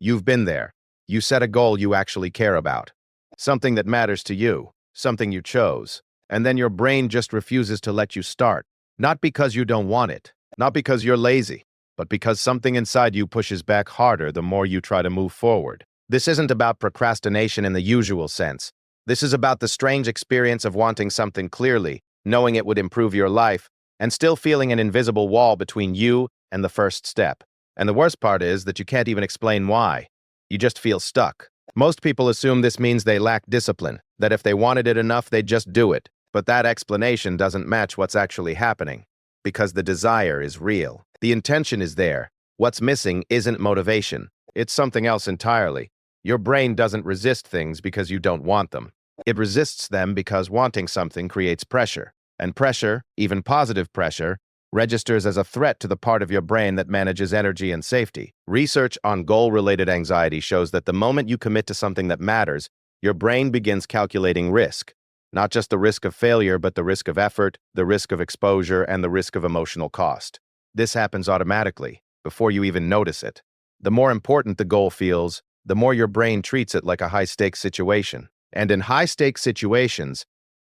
You've been there. You set a goal you actually care about, something that matters to you, something you chose, and then your brain just refuses to let you start. Not because you don't want it, not because you're lazy, but because something inside you pushes back harder the more you try to move forward. This isn't about procrastination in the usual sense. This is about the strange experience of wanting something clearly, knowing it would improve your life, and still feeling an invisible wall between you and the first step. And the worst part is that you can't even explain why. You just feel stuck. Most people assume this means they lack discipline, that if they wanted it enough, they'd just do it. But that explanation doesn't match what's actually happening, because the desire is real. The intention is there. What's missing isn't motivation. It's something else entirely. Your brain doesn't resist things because you don't want them. It resists them because wanting something creates pressure. And pressure, even positive pressure, registers as a threat to the part of your brain that manages energy and safety. Research on goal-related anxiety shows that the moment you commit to something that matters, your brain begins calculating risk. Not just the risk of failure, but the risk of effort, the risk of exposure, and the risk of emotional cost. This happens automatically, before you even notice it. The more important the goal feels, the more your brain treats it like a high-stakes situation. And in high-stakes situations,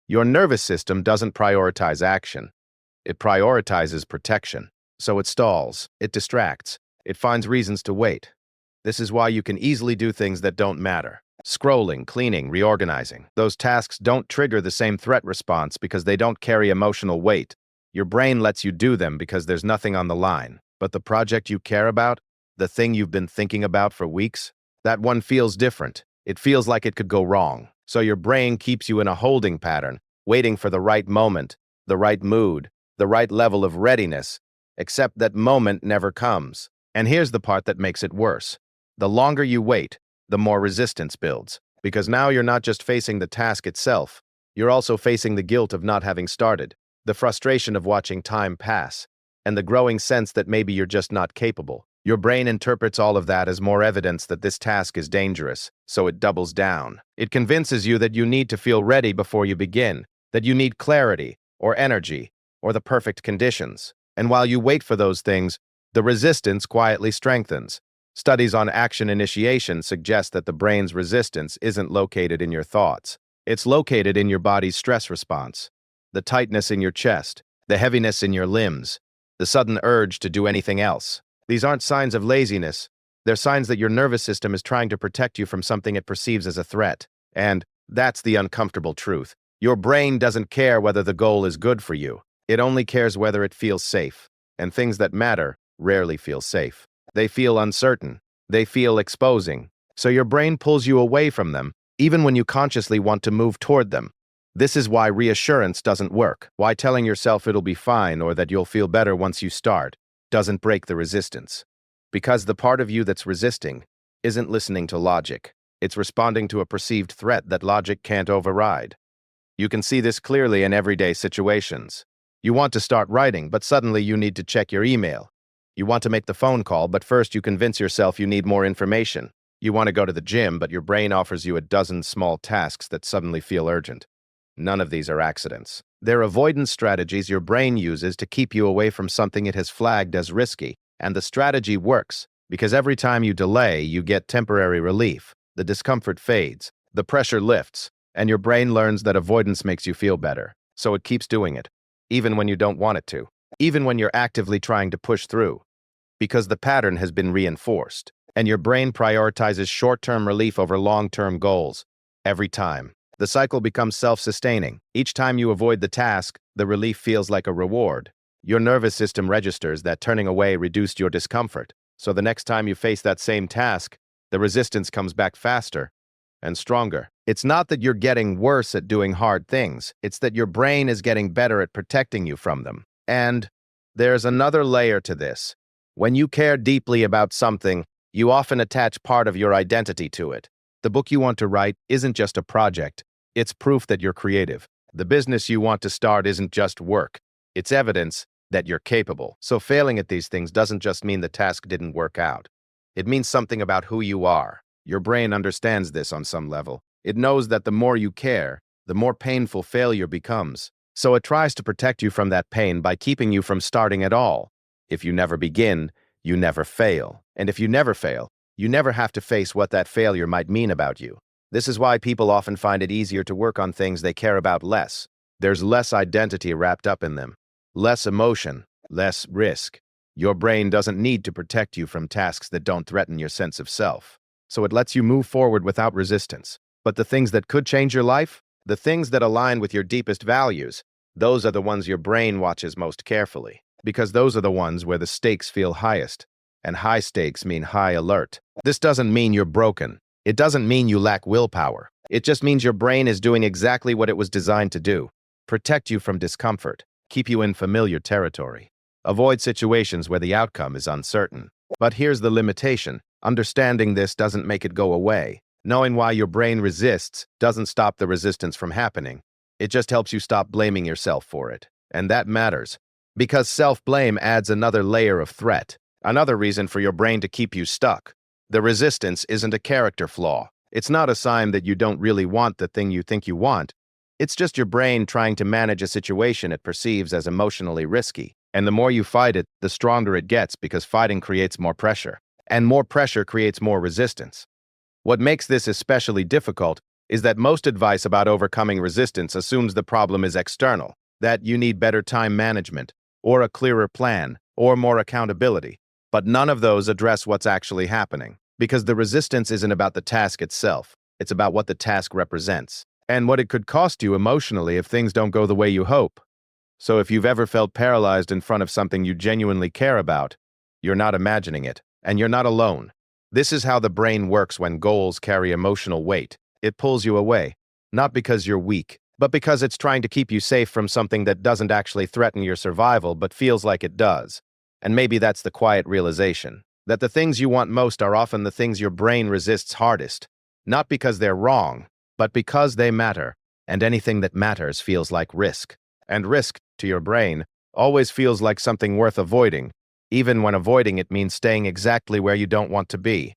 your nervous system doesn't prioritize action. It prioritizes protection. So it stalls, it distracts, it finds reasons to wait. This is why you can easily do things that don't matter. Scrolling, cleaning, reorganizing. Those tasks don't trigger the same threat response because they don't carry emotional weight. Your brain lets you do them because there's nothing on the line. But the project you care about, the thing you've been thinking about for weeks, that one feels different. It feels like it could go wrong. So your brain keeps you in a holding pattern, waiting for the right moment, the right mood, the right level of readiness, except that moment never comes. And here's the part that makes it worse. The longer you wait, the more resistance builds. Because now you're not just facing the task itself, you're also facing the guilt of not having started, the frustration of watching time pass, and the growing sense that maybe you're just not capable. Your brain interprets all of that as more evidence that this task is dangerous, so it doubles down. It convinces you that you need to feel ready before you begin, that you need clarity, or energy, or the perfect conditions. And while you wait for those things, the resistance quietly strengthens. Studies on action initiation suggest that the brain's resistance isn't located in your thoughts. It's located in your body's stress response. The tightness in your chest, the heaviness in your limbs, the sudden urge to do anything else. These aren't signs of laziness. They're signs that your nervous system is trying to protect you from something it perceives as a threat. And that's the uncomfortable truth. Your brain doesn't care whether the goal is good for you. It only cares whether it feels safe. And things that matter rarely feel safe. They feel uncertain. They feel exposing. So your brain pulls you away from them, even when you consciously want to move toward them. This is why reassurance doesn't work. Why telling yourself it'll be fine or that you'll feel better once you start doesn't break the resistance. Because the part of you that's resisting isn't listening to logic. It's responding to a perceived threat that logic can't override. You can see this clearly in everyday situations. You want to start writing, but suddenly you need to check your email. You want to make the phone call, but first you convince yourself you need more information. You want to go to the gym, but your brain offers you a dozen small tasks that suddenly feel urgent. None of these are accidents. They're avoidance strategies your brain uses to keep you away from something it has flagged as risky. And the strategy works, because every time you delay, you get temporary relief. The discomfort fades, the pressure lifts, and your brain learns that avoidance makes you feel better. So it keeps doing it, even when you don't want it to, even when you're actively trying to push through. Because the pattern has been reinforced, and your brain prioritizes short-term relief over long-term goals. Every time. The cycle becomes self-sustaining. Each time you avoid the task, the relief feels like a reward. Your nervous system registers that turning away reduced your discomfort. So the next time you face that same task, the resistance comes back faster and stronger. It's not that you're getting worse at doing hard things. It's that your brain is getting better at protecting you from them. And there's another layer to this. When you care deeply about something, you often attach part of your identity to it. The book you want to write isn't just a project. It's proof that you're creative. The business you want to start isn't just work. It's evidence that you're capable. So failing at these things doesn't just mean the task didn't work out. It means something about who you are. Your brain understands this on some level. It knows that the more you care, the more painful failure becomes. So it tries to protect you from that pain by keeping you from starting at all. If you never begin, you never fail. And if you never fail, You never have to face what that failure might mean about you. This is why people often find it easier to work on things they care about less. There's less identity wrapped up in them, less emotion, less risk. Your brain doesn't need to protect you from tasks that don't threaten your sense of self. So it lets you move forward without resistance. But the things that could change your life, the things that align with your deepest values, those are the ones your brain watches most carefully. Because those are the ones where the stakes feel highest. And high stakes mean high alert. This doesn't mean you're broken. It doesn't mean you lack willpower. It just means your brain is doing exactly what it was designed to do. Protect you from discomfort. Keep you in familiar territory. Avoid situations where the outcome is uncertain. But here's the limitation. Understanding this doesn't make it go away. Knowing why your brain resists doesn't stop the resistance from happening. It just helps you stop blaming yourself for it. And that matters. Because self-blame adds another layer of threat. Another reason for your brain to keep you stuck. The resistance isn't a character flaw. It's not a sign that you don't really want the thing you think you want. It's just your brain trying to manage a situation it perceives as emotionally risky. And the more you fight it, the stronger it gets because fighting creates more pressure. And more pressure creates more resistance. What makes this especially difficult is that most advice about overcoming resistance assumes the problem is external, that you need better time management, or a clearer plan, or more accountability. But none of those address what's actually happening, because the resistance isn't about the task itself. It's about what the task represents, and what it could cost you emotionally if things don't go the way you hope. So if you've ever felt paralyzed in front of something you genuinely care about, you're not imagining it, and you're not alone. This is how the brain works when goals carry emotional weight. It pulls you away, not because you're weak, but because it's trying to keep you safe from something that doesn't actually threaten your survival but feels like it does. And maybe that's the quiet realization, that the things you want most are often the things your brain resists hardest, not because they're wrong, but because they matter, and anything that matters feels like risk. And risk, to your brain, always feels like something worth avoiding, even when avoiding it means staying exactly where you don't want to be.